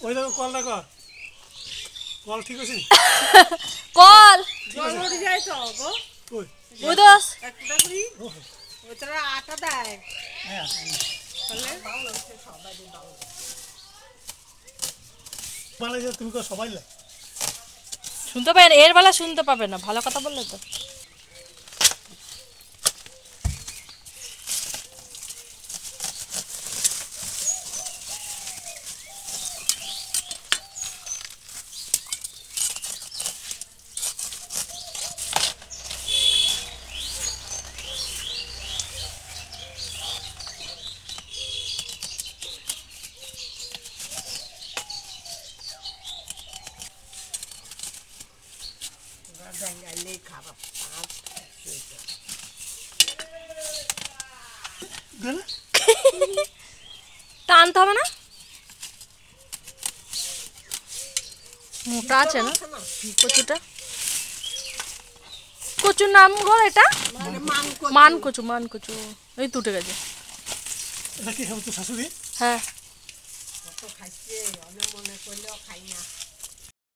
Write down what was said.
ওই দেখো কল দেখো কল ঠিক আছে কল জল উঠে যায় তো গো কই ওই দোস একটা করি ওটা আটা দেয় হ্যাঁ তাহলে মানে যে তুমি কো সবাই লাই শুনতে পাবেন এর বেলা শুনতে পাবে না ভালো কথা বললে তো বেঙ্গালি খারাপ গেলে টানতে হবে না মোটা আছে না কচুটা কচুর নাম গো এটা মান কচু এই দুটো গেছে এটা কি খাবো তো শাশুড়ি হ্যাঁ কত খাইছে অনেক মনে করলেও খাই না